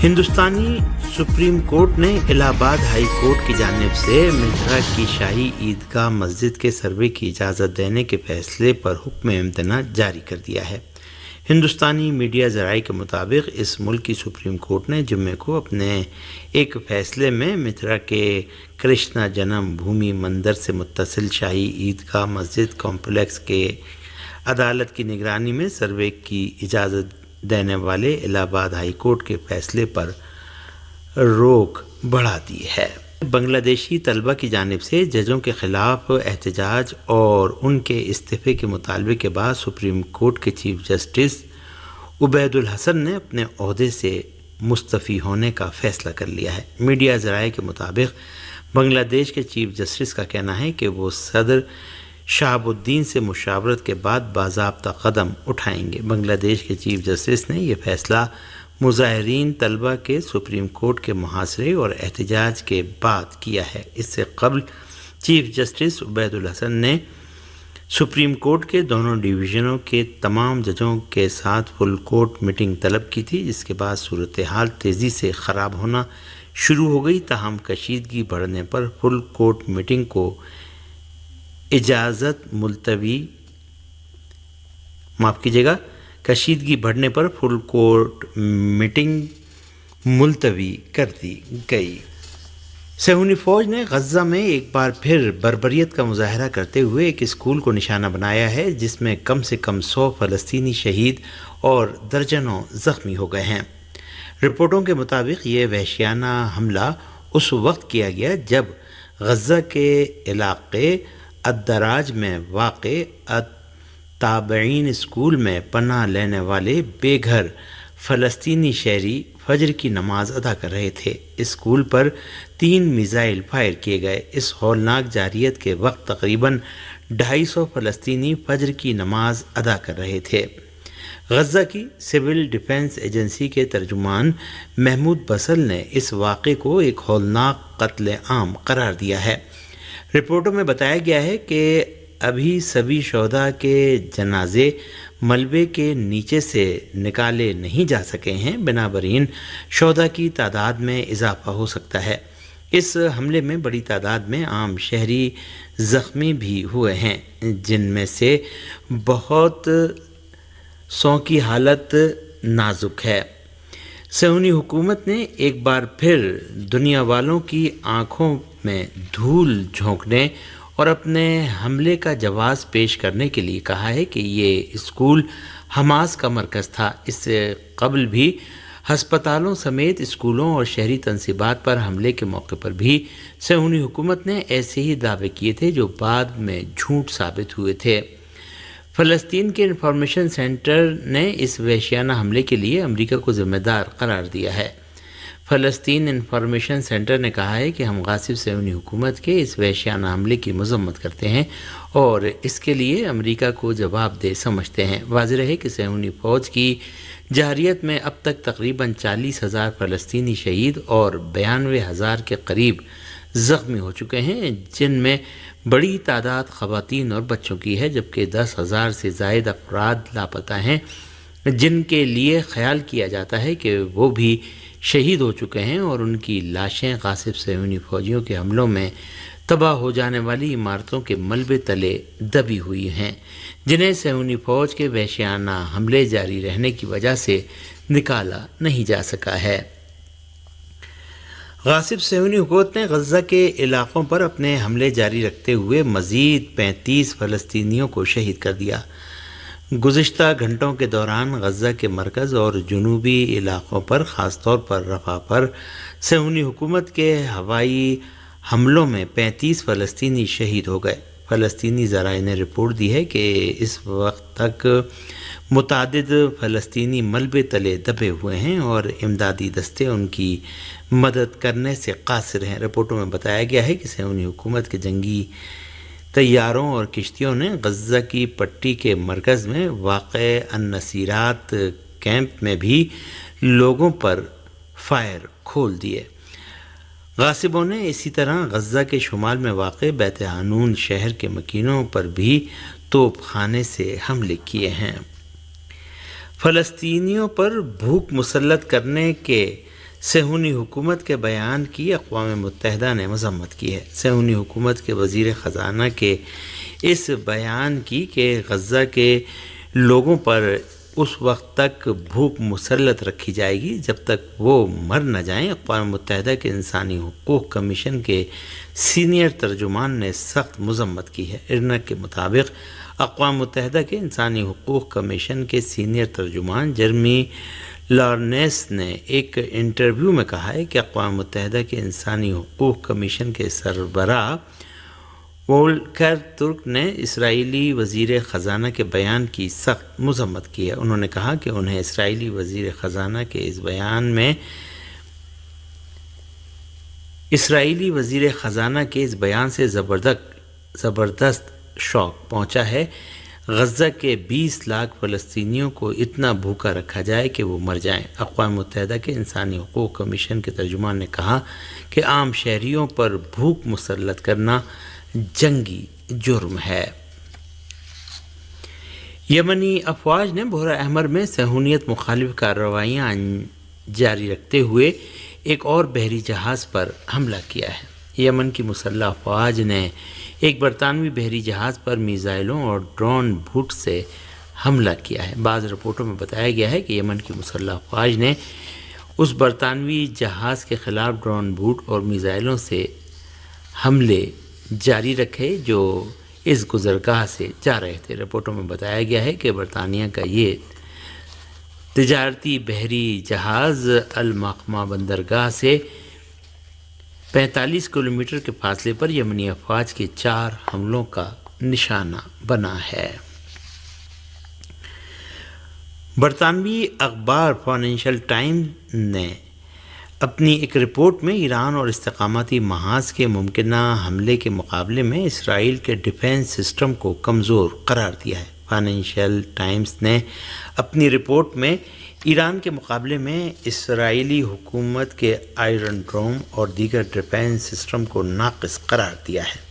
ہندوستانی supreme court نے الہ آباد ہائی کورٹ کی جانب سے مجرا کی شاہی عیدگاہ مسجد کے سروے کی اجازت دینے کے فیصلے پر حکم امتناع جاری کر دیا ہے۔ ہندوستانی میڈیا ذرائع کے مطابق اس ملک کی سپریم کورٹ نے جمعے کو اپنے ایک فیصلے میں متھرا کے کرشنا جنم بھومی مندر سے متصل شاہی عیدگاہ مسجد کمپلیکس کے عدالت کی نگرانی میں سروے کی اجازت دینے والے الہ آباد ہائی کورٹ کے فیصلے پر روک بڑھا دی ہے۔ بنگلہ دیشی طلبہ کی جانب سے ججوں کے خلاف احتجاج اور ان کے استعفے کے مطالبے کے بعد سپریم کورٹ کے چیف جسٹس عبید الحسن نے اپنے عہدے سے مستعفی ہونے کا فیصلہ کر لیا ہے۔ میڈیا ذرائع کے مطابق بنگلہ دیش کے چیف جسٹس کا کہنا ہے کہ وہ صدر شہاب الدین سے مشاورت کے بعد باضابطہ قدم اٹھائیں گے۔ بنگلہ دیش کے چیف جسٹس نے یہ فیصلہ مظاہرین طلبہ کے سپریم کورٹ کے محاصرے اور احتجاج کے بعد کیا ہے۔ اس سے قبل چیف جسٹس عبید الحسن نے سپریم کورٹ کے دونوں ڈویژنوں کے تمام ججوں کے ساتھ فل کورٹ میٹنگ طلب کی تھی، جس کے بعد صورتحال تیزی سے خراب ہونا شروع ہو گئی۔ تاہم کشیدگی بڑھنے پر فل کورٹ میٹنگ کو کشیدگی بڑھنے پر فل کورٹ میٹنگ ملتوی کر دی گئی۔ صہیونی فوج نے غزہ میں ایک بار پھر بربریت کا مظاہرہ کرتے ہوئے ایک اسکول کو نشانہ بنایا ہے، جس میں کم سے کم 100 فلسطینی شہید اور درجنوں زخمی ہو گئے ہیں۔ رپورٹوں کے مطابق یہ وحشیانہ حملہ اس وقت کیا گیا جب غزہ کے علاقے الدراج میں واقع تابعین اسکول میں پناہ لینے والے بے گھر فلسطینی شہری فجر کی نماز ادا کر رہے تھے۔ اسکول پر 3 میزائل فائر کیے گئے۔ اس ہولناک جارحیت کے وقت تقریباً 250 فلسطینی فجر کی نماز ادا کر رہے تھے۔ غزہ کی سول ڈیفنس ایجنسی کے ترجمان محمود بسل نے اس واقعے کو ایک ہولناک قتل عام قرار دیا ہے۔ رپورٹوں میں بتایا گیا ہے کہ ابھی سبھی شہداء کے جنازے ملبے کے نیچے سے نکالے نہیں جا سکے ہیں، بنابراین شہداء کی تعداد میں اضافہ ہو سکتا ہے۔ اس حملے میں بڑی تعداد میں عام شہری زخمی بھی ہوئے ہیں، جن میں سے بہت سو کی حالت نازک ہے۔ صہیونی حکومت نے ایک بار پھر دنیا والوں کی آنکھوں میں دھول جھونکنے اور اپنے حملے کا جواز پیش کرنے کے لیے کہا ہے کہ یہ اسکول حماس کا مرکز تھا۔ اس سے قبل بھی ہسپتالوں سمیت اسکولوں اور شہری تنصیبات پر حملے کے موقع پر بھی صہیونی حکومت نے ایسے ہی دعوے کیے تھے جو بعد میں جھوٹ ثابت ہوئے تھے۔ فلسطین کے انفارمیشن سینٹر نے اس وحشیانہ حملے کے لیے امریکہ کو ذمہ دار قرار دیا ہے۔ فلسطین انفارمیشن سینٹر نے کہا ہے کہ ہم غاصب صہیونی حکومت کے اس وحشیانہ حملے کی مذمت کرتے ہیں اور اس کے لیے امریکہ کو جواب دہ سمجھتے ہیں۔ واضح رہے کہ صہیونی فوج کی جارحیت میں اب تک تقریباً 40,000 فلسطینی شہید اور 92,000 کے قریب زخمی ہو چکے ہیں، جن میں بڑی تعداد خواتین اور بچوں کی ہے، جبکہ 10,000 سے زائد افراد لاپتہ ہیں، جن کے لیے خیال کیا جاتا ہے کہ وہ بھی شہید ہو چکے ہیں اور ان کی لاشیں غاصب صہیونی فوجیوں کے حملوں میں تباہ ہو جانے والی عمارتوں کے ملبے تلے دبی ہوئی ہیں، جنہیں صہیونی فوج کے وحشیانہ حملے جاری رہنے کی وجہ سے نکالا نہیں جا سکا ہے۔ غاصب صہیونی حکومت نے غزہ کے علاقوں پر اپنے حملے جاری رکھتے ہوئے مزید 35 فلسطینیوں کو شہید کر دیا۔ گزشتہ گھنٹوں کے دوران غزہ کے مرکز اور جنوبی علاقوں پر، خاص طور پر رفح پر صہیونی حکومت کے ہوائی حملوں میں 35 فلسطینی شہید ہو گئے۔ فلسطینی ذرائع نے رپورٹ دی ہے کہ اس وقت تک متعدد فلسطینی ملبے تلے دبے ہوئے ہیں اور امدادی دستے ان کی مدد کرنے سے قاصر ہیں۔ رپورٹوں میں بتایا گیا ہے کہ صہیونی حکومت کے جنگی طیاروں اور کشتیوں نے غزہ کی پٹی کے مرکز میں واقع النصیرات کیمپ میں بھی لوگوں پر فائر کھول دیے۔ غاصبوں نے اسی طرح غزہ کے شمال میں واقع بیت حانون شہر کے مکینوں پر بھی توپ خانے سے حملے کیے ہیں۔ فلسطینیوں پر بھوک مسلط کرنے کے صہیونی حکومت کے بیان کی اقوام متحدہ نے مذمت کی ہے۔ صہیونی حکومت کے وزیر خزانہ کے اس بیان کی کہ غزہ کے لوگوں پر اس وقت تک بھوک مسلط رکھی جائے گی جب تک وہ مر نہ جائیں، اقوام متحدہ کے انسانی حقوق کمیشن کے سینئر ترجمان نے سخت مذمت کی ہے۔ ارنا کے مطابق اقوام متحدہ کے انسانی حقوق کمیشن کے سینئر ترجمان جرمی لارنس نے ایک انٹرویو میں کہا ہے کہ اقوام متحدہ کے انسانی حقوق کمیشن کے سربراہ وولکر ترک نے اسرائیلی وزیر خزانہ کے بیان کی سخت مذمت کی ہے۔ انہوں نے کہا کہ انہیں اسرائیلی وزیر خزانہ کے اس بیان سے زبردست شوق پہنچا ہے۔ غزہ کے 20 لاکھ فلسطینیوں کو اتنا بھوکا رکھا جائے کہ وہ مر جائیں۔ اقوام متحدہ کے انسانی حقوق کمیشن کے ترجمان نے کہا کہ عام شہریوں پر بھوک مسلط کرنا جنگی جرم ہے۔ یمنی افواج نے بحیرہ احمر میں صہیونیت مخالف کارروائیاں جاری رکھتے ہوئے ایک اور بحری جہاز پر حملہ کیا ہے۔ یمن کی مسلح افواج نے ایک برطانوی بحری جہاز پر میزائلوں اور ڈرون بوٹ سے حملہ کیا ہے۔ بعض رپورٹوں میں بتایا گیا ہے کہ یمن کی مسلح افواج نے اس برطانوی جہاز کے خلاف ڈرون بوٹ اور میزائلوں سے حملے جاری رکھے جو اس گزرگاہ سے جا رہے تھے۔ رپورٹوں میں بتایا گیا ہے کہ برطانیہ کا یہ تجارتی بحری جہاز المقمہ بندرگاہ سے 45 کلومیٹر کے فاصلے پر یمنی افواج کے 4 حملوں کا نشانہ بنا ہے۔ برطانوی اخبار فائنینشل ٹائمز نے اپنی ایک رپورٹ میں ایران اور استحکاماتی محاذ کے ممکنہ حملے کے مقابلے میں اسرائیل کے ڈیفنس سسٹم کو کمزور قرار دیا ہے۔ فائنینشل ٹائمز نے اپنی رپورٹ میں ایران کے مقابلے میں اسرائیلی حکومت کے آئرن ڈوم اور دیگر ڈیفنس سسٹم کو ناقص قرار دیا ہے۔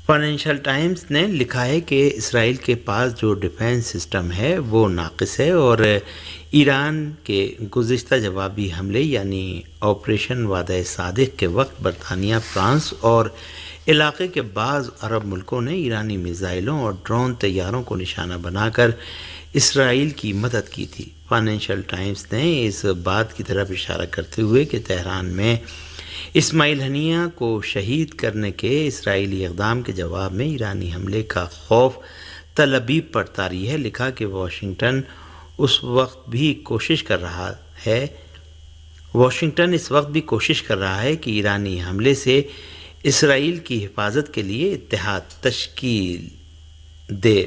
فائنینشل ٹائمز نے لکھا ہے کہ اسرائیل کے پاس جو ڈیفنس سسٹم ہے وہ ناقص ہے اور ایران کے گزشتہ جوابی حملے یعنی آپریشن وعدہ صادق کے وقت برطانیہ، فرانس اور علاقے کے بعض عرب ملکوں نے ایرانی میزائلوں اور ڈرون طیاروں کو نشانہ بنا کر اسرائیل کی مدد کی تھی۔ فائنینشل ٹائمز نے اس بات کی طرف اشارہ کرتے ہوئے کہ تہران میں اسماعیل ہنیہ کو شہید کرنے کے اسرائیلی اقدام کے جواب میں ایرانی حملے کا خوف تل ابیب پر طاری ہے، لکھا کہ واشنگٹن اس وقت بھی کوشش کر رہا ہے کہ ایرانی حملے سے اسرائیل کی حفاظت کے لیے اتحاد تشکیل دے۔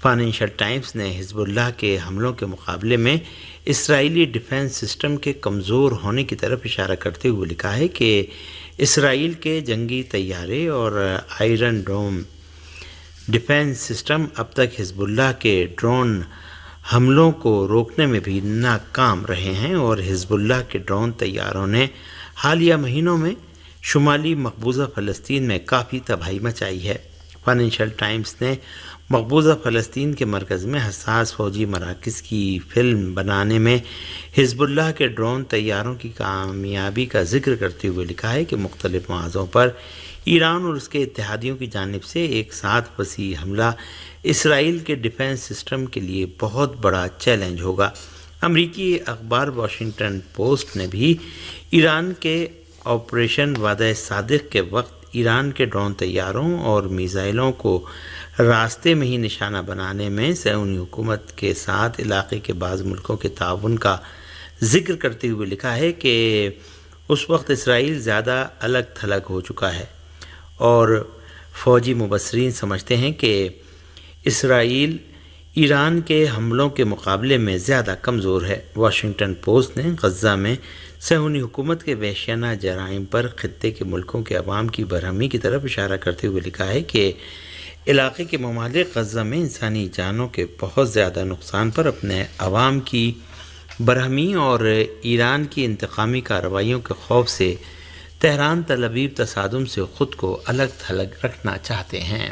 فائنینشل ٹائمز نے حزب اللہ کے حملوں کے مقابلے میں اسرائیلی ڈیفنس سسٹم کے کمزور ہونے کی طرف اشارہ کرتے ہوئے لکھا ہے کہ اسرائیل کے جنگی طیارے اور آئرن ڈوم ڈیفنس سسٹم اب تک حزب اللہ کے ڈرون حملوں کو روکنے میں بھی ناکام رہے ہیں اور حزب اللہ کے ڈرون طیاروں نے حالیہ مہینوں میں شمالی مقبوضہ فلسطین میں کافی تباہی مچائی ہے۔ فائنینشل ٹائمز نے مقبوضہ فلسطین کے مرکز میں حساس فوجی مراکز کی فلم بنانے میں حزب اللہ کے ڈرون طیاروں کی کامیابی کا ذکر کرتے ہوئے لکھا ہے کہ مختلف مواضعوں پر ایران اور اس کے اتحادیوں کی جانب سے ایک ساتھ وسیع حملہ اسرائیل کے ڈیفنس سسٹم کے لیے بہت بڑا چیلنج ہوگا۔ امریکی اخبار واشنگٹن پوسٹ نے بھی ایران کے آپریشن وعدہ صادق کے وقت ایران کے ڈرون طیاروں اور میزائلوں کو راستے میں ہی نشانہ بنانے میں صہیونی حکومت کے ساتھ علاقے کے بعض ملکوں کے تعاون کا ذکر کرتے ہوئے لکھا ہے کہ اس وقت اسرائیل زیادہ الگ تھلگ ہو چکا ہے اور فوجی مبصرین سمجھتے ہیں کہ اسرائیل ایران کے حملوں کے مقابلے میں زیادہ کمزور ہے۔ واشنگٹن پوسٹ نے غزہ میں صہیونی حکومت کے وحشیانہ جرائم پر خطے کے ملکوں کے عوام کی برہمی کی طرف اشارہ کرتے ہوئے لکھا ہے کہ علاقے کے ممالک غزہ میں انسانی جانوں کے بہت زیادہ نقصان پر اپنے عوام کی برہمی اور ایران کی انتقامی کارروائیوں کے خوف سے تہران تل ابیب تصادم سے خود کو الگ تھلگ رکھنا چاہتے ہیں۔